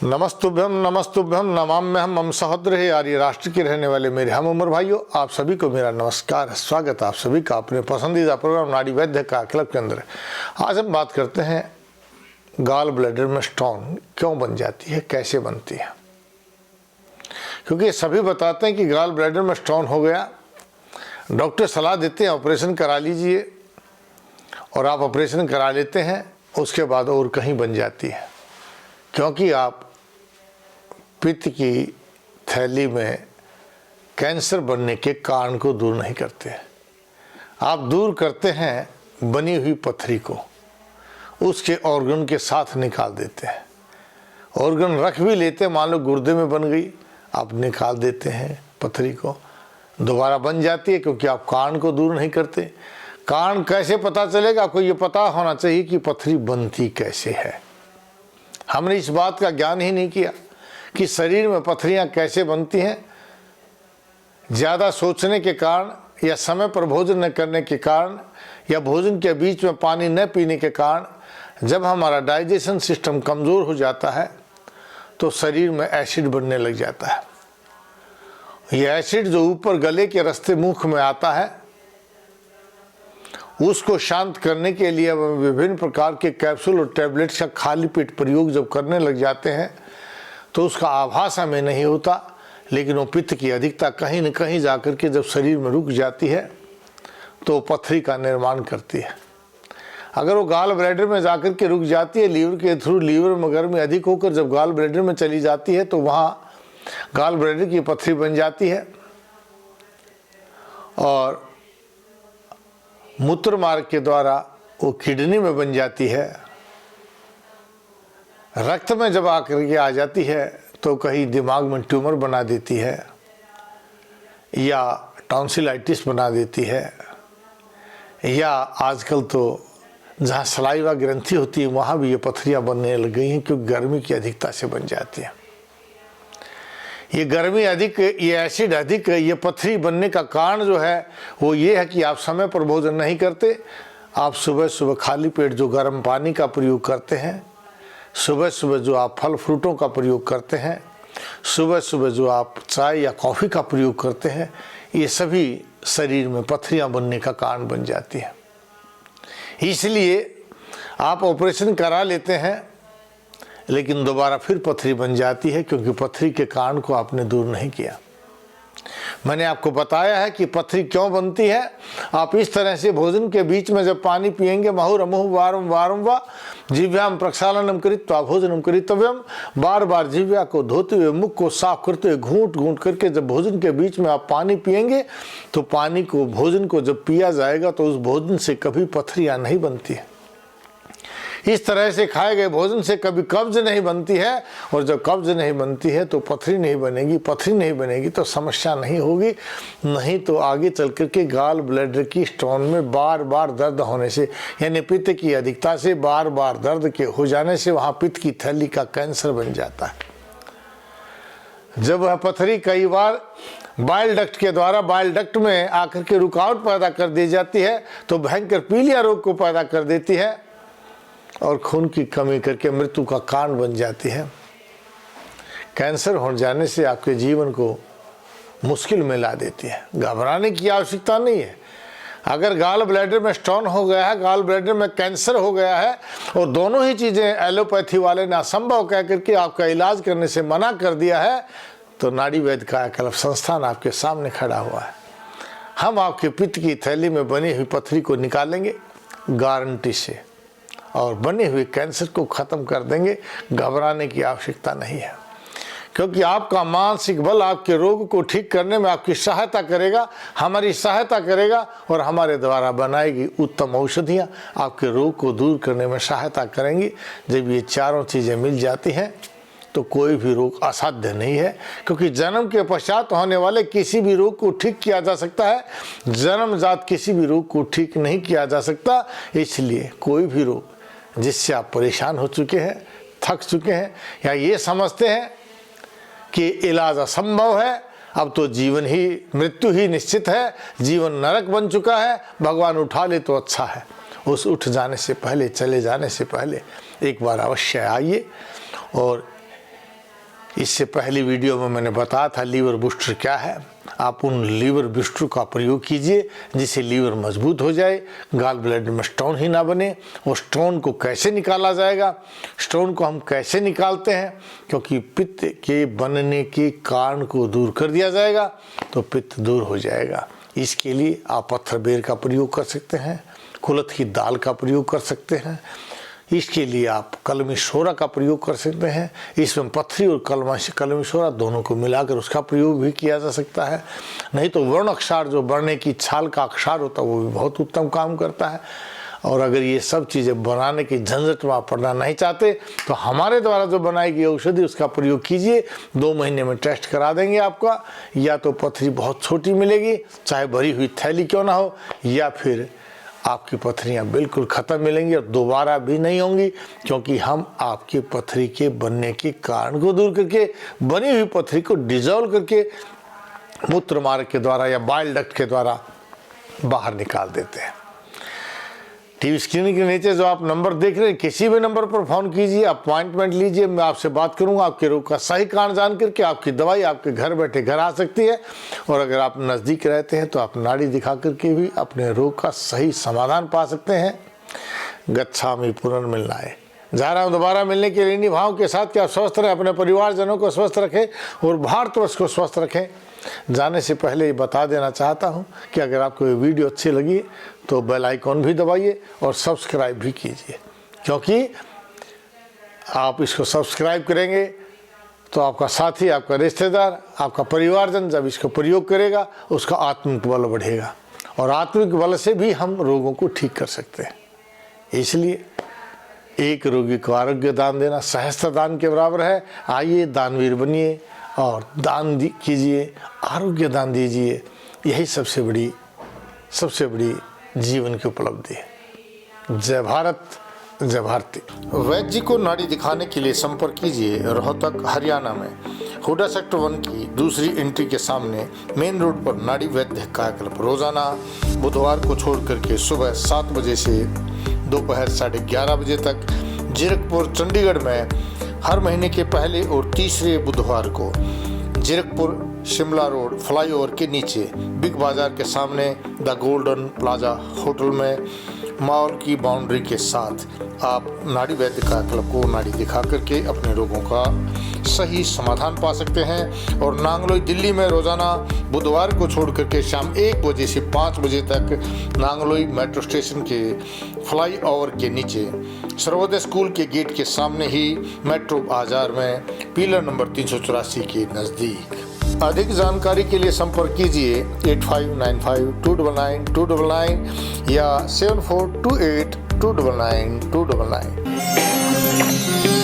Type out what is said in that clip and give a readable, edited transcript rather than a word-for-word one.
नमस्तुभ्यम नमाम्यहम मम सहोदर है आर्य राष्ट्र के रहने वाले मेरे हम उम्र भाइयों, आप सभी को मेरा नमस्कार, स्वागत आप सभी का अपने पसंदीदा प्रोग्राम नाड़ी वैद्य का क्लब के अंदर। आज हम बात करते हैं गॉल ब्लैडर में स्टोन क्यों बन जाती है, कैसे बनती है। क्योंकि सभी बताते हैं कि गॉल ब्लैडर में स्टोन हो गया, डॉक्टर सलाह देते हैं ऑपरेशन करा लीजिए, और आप ऑपरेशन करा लेते हैं, उसके बाद और कहीं बन जाती है। क्योंकि आप पित्त की थैली में कैंसर बनने के कारण को दूर नहीं करते। आप दूर करते हैं बनी हुई पथरी को, उसके ऑर्गन के साथ निकाल देते हैं। ऑर्गन रख भी लेते हैं, मान लो गुर्दे में बन गई, आप निकाल देते हैं पथरी को, दोबारा बन जाती है क्योंकि आप कारण को दूर नहीं करते। कारण कैसे पता चलेगा? आपको ये पता होना चाहिए कि पथरी बनती कैसे है। हमने इस बात का ज्ञान ही नहीं किया कि शरीर में पथरियां कैसे बनती हैं। ज़्यादा सोचने के कारण, या समय पर भोजन न करने के कारण, या भोजन के बीच में पानी न पीने के कारण जब हमारा डाइजेशन सिस्टम कमज़ोर हो जाता है तो शरीर में एसिड बनने लग जाता है। ये एसिड जो ऊपर गले के रास्ते मुख में आता है, उसको शांत करने के लिए विभिन्न प्रकार के कैप्सूल और टैबलेट्स का खाली पेट प्रयोग जब करने लग जाते हैं तो उसका आभास हमें नहीं होता, लेकिन वो पित्त की अधिकता कहीं न कहीं जाकर के जब शरीर में रुक जाती है तो पथरी का निर्माण करती है। अगर वो गॉल ब्लैडर में जाकर के रुक जाती है, लीवर के थ्रू लीवर में गर्मी अधिक होकर जब गॉल ब्लैडर में चली जाती है तो वहाँ गॉल ब्लैडर की पथरी बन जाती है, और मूत्र मार्ग के द्वारा वो किडनी में बन जाती है। रक्त में जब आकर के आ जाती है तो कहीं दिमाग में ट्यूमर बना देती है, या टॉन्सिलाइटिस बना देती है, या आजकल तो जहाँ सलाइवा ग्रंथि होती है वहाँ भी ये पथरियाँ बनने लग गई हैं, क्योंकि गर्मी की अधिकता से बन जाती है। ये गर्मी अधिक, ये एसिड अधिक, ये पथरी बनने का कारण जो है वो ये है कि आप समय पर भोजन नहीं करते। आप सुबह सुबह खाली पेट जो गर्म पानी का प्रयोग करते हैं, सुबह सुबह जो आप फल फ्रूटों का प्रयोग करते हैं, सुबह सुबह जो आप चाय या कॉफ़ी का प्रयोग करते हैं, ये सभी शरीर में पथरियां बनने का कारण बन जाती हैं। इसलिए आप ऑपरेशन करा लेते हैं लेकिन दोबारा फिर पथरी बन जाती है, क्योंकि पथरी के कारण को आपने दूर नहीं किया। मैंने आपको बताया है कि पथरी क्यों बनती है। आप इस तरह से भोजन के बीच में जब पानी पिएंगे, मुहुरमुहुः वारं वारं वा जिह्वां प्रक्षालनम कृत्वा भोजनम करितव्यम, बार बार जिह्वा को धोते हुए, मुख को साफ करते हुए, घूंट घूंट करके जब भोजन के बीच में आप पानी पिएंगे तो पानी को, भोजन को जब पिया जाएगा तो उस भोजन से कभी पथरियाँ नहीं बनती है। इस तरह से खाए गए भोजन से कभी कब्ज नहीं बनती है, और जब कब्ज नहीं बनती है तो पथरी नहीं बनेगी। पथरी नहीं बनेगी तो समस्या नहीं होगी, नहीं तो आगे चल कर के गॉल ब्लैडर की स्टोन में बार बार दर्द होने से, यानी पित्त की अधिकता से बार बार दर्द के हो जाने से वहाँ पित्त की थैली का कैंसर बन जाता है। जब वह पथरी कई बार बाइल डक्ट के द्वारा, बाइल डक्ट में आकर के रुकावट पैदा कर दी जाती है तो भयंकर पीलिया रोग को पैदा कर देती है, और खून की कमी करके मृत्यु का कारण बन जाती है। कैंसर हो जाने से आपके जीवन को मुश्किल में ला देती है। घबराने की आवश्यकता नहीं है। अगर गॉल ब्लैडर में स्टोन हो गया है, गॉल ब्लैडर में कैंसर हो गया है, और दोनों ही चीज़ें एलोपैथी वाले ने असंभव कह करके आपका इलाज करने से मना कर दिया है, तो नाड़ी वैद्य कायाकल्प संस्थान आपके सामने खड़ा हुआ है। हम आपके पित्त की थैली में बनी हुई पथरी को निकालेंगे गारंटी से, और बने हुए कैंसर को ख़त्म कर देंगे। घबराने की आवश्यकता नहीं है, क्योंकि आपका मानसिक बल आपके रोग को ठीक करने में आपकी सहायता करेगा, हमारी सहायता करेगा, और हमारे द्वारा बनाएगी उत्तम औषधियाँ आपके रोग को दूर करने में सहायता करेंगी। जब ये चारों चीज़ें मिल जाती हैं तो कोई भी रोग असाध्य नहीं है, क्योंकि जन्म के पश्चात होने वाले किसी भी रोग को ठीक किया जा सकता है, जन्मजात किसी भी रोग को ठीक नहीं किया जा सकता। इसलिए कोई भी रोग जिससे आप परेशान हो चुके हैं, थक चुके हैं, या ये समझते हैं कि इलाज असंभव है, अब तो जीवन ही, मृत्यु ही निश्चित है, जीवन नरक बन चुका है, भगवान उठा ले तो अच्छा है, उस उठ जाने से पहले, चले जाने से पहले एक बार अवश्य आइए और इससे पहली वीडियो में मैंने बताया था लीवर बूस्टर क्या है। आप उन लीवर बूस्टर का प्रयोग कीजिए जिससे लीवर मजबूत हो जाए, गॉल ब्लैडर में स्टोन ही ना बने। और स्टोन को कैसे निकाला जाएगा, स्टोन को हम कैसे निकालते हैं, क्योंकि पित्त के बनने के कारण को दूर कर दिया जाएगा तो पित्त दूर हो जाएगा। इसके लिए आप पत्थर बेर का प्रयोग कर सकते हैं, कुल्थ की दाल का प्रयोग कर सकते हैं। इसके लिए आप कलमी शोरा का प्रयोग कर सकते हैं। इसमें पत्थरी और कलमी शोरा दोनों को मिलाकर उसका प्रयोग भी किया जा सकता है। नहीं तो वर्ण अक्षार जो बढ़ने की छाल का अक्षार होता है वो भी बहुत उत्तम काम करता है। और अगर ये सब चीज़ें बनाने की झंझट में आप पड़ना नहीं चाहते तो हमारे द्वारा जो बनाई गई औषधि उसका प्रयोग कीजिए। 2 महीने में टेस्ट करा देंगे आपका। या तो पथरी बहुत छोटी मिलेगी, चाहे भरी हुई थैली क्यों ना हो, या फिर आपकी पथरियाँ बिल्कुल ख़त्म मिलेंगी और दोबारा भी नहीं होंगी, क्योंकि हम आपकी पथरी के बनने के कारण को दूर करके बनी हुई पथरी को डिजोल्व करके मूत्र मार्ग के द्वारा या बाइल डक्ट के द्वारा बाहर निकाल देते हैं। टीवी स्क्रीन के नीचे जो आप नंबर देख रहे हैं, किसी भी नंबर पर फ़ोन कीजिए, अपॉइंटमेंट लीजिए। मैं आपसे बात करूंगा, आपके रोग का सही कारण जान करके आपकी दवाई आपके घर बैठे घर आ सकती है। और अगर आप नज़दीक रहते हैं तो आप नाड़ी दिखा करके भी अपने रोग का सही समाधान पा सकते हैं। गच्छामि पुनर्मिलनाय, जा रहा हूँ दोबारा मिलने के लिए। भाव के साथ कि आप स्वस्थ रहें, अपने परिवारजनों को स्वस्थ रखें और भारतवर्ष को स्वस्थ रखें। जाने से पहले ये बता देना चाहता हूँ कि अगर आपको ये वीडियो अच्छी लगी तो बेल आइकॉन भी दबाइए और सब्सक्राइब भी कीजिए, क्योंकि आप इसको सब्सक्राइब करेंगे तो आपका साथी, आपका रिश्तेदार, आपका परिवारजन जब इसको प्रयोग करेगा उसका आत्मिक बल बढ़ेगा और आत्मिक बल से भी हम रोगों को ठीक कर सकते हैं। इसलिए एक रोगी को आरोग्य दान देना सहस्त्र दान के बराबर है। आइए दानवीर बनिए और दान कीजिए, आरोग्य दान दीजिए। यही सबसे बड़ी जीवन की उपलब्धि है। जय भारत, जय भारती। वैद्य जी को नाड़ी दिखाने के लिए संपर्क कीजिए रोहतक हरियाणा में हुडा सेक्टर 1 की दूसरी एंट्री के सामने मेन रोड पर नाड़ी वैद्य कार्यक्रम रोजाना बुधवार को छोड़ करके सुबह 7 बजे से दोपहर 11:30 बजे तक। जीरकपुर चंडीगढ़ में हर महीने के पहले और तीसरे बुधवार को। जीरकपुर शिमला रोड फ्लाईओवर के नीचे बिग बाजार के सामने द गोल्डन प्लाजा होटल में मॉल की बाउंड्री के साथ आप नाड़ी वैद्य का क्लब को नाड़ी दिखा करके अपने रोगों का सही समाधान पा सकते हैं। और नांगलोई दिल्ली में रोजाना बुधवार को छोड़ करके शाम 1 बजे से 5 बजे तक नांगलोई मेट्रो स्टेशन के फ्लाई ओवर के नीचे सर्वोदय स्कूल के गेट के सामने ही मेट्रो बाजार में पिलर नंबर 384 के नज़दीक। अधिक जानकारी के लिए संपर्क कीजिए 8595299299 या 7428299299।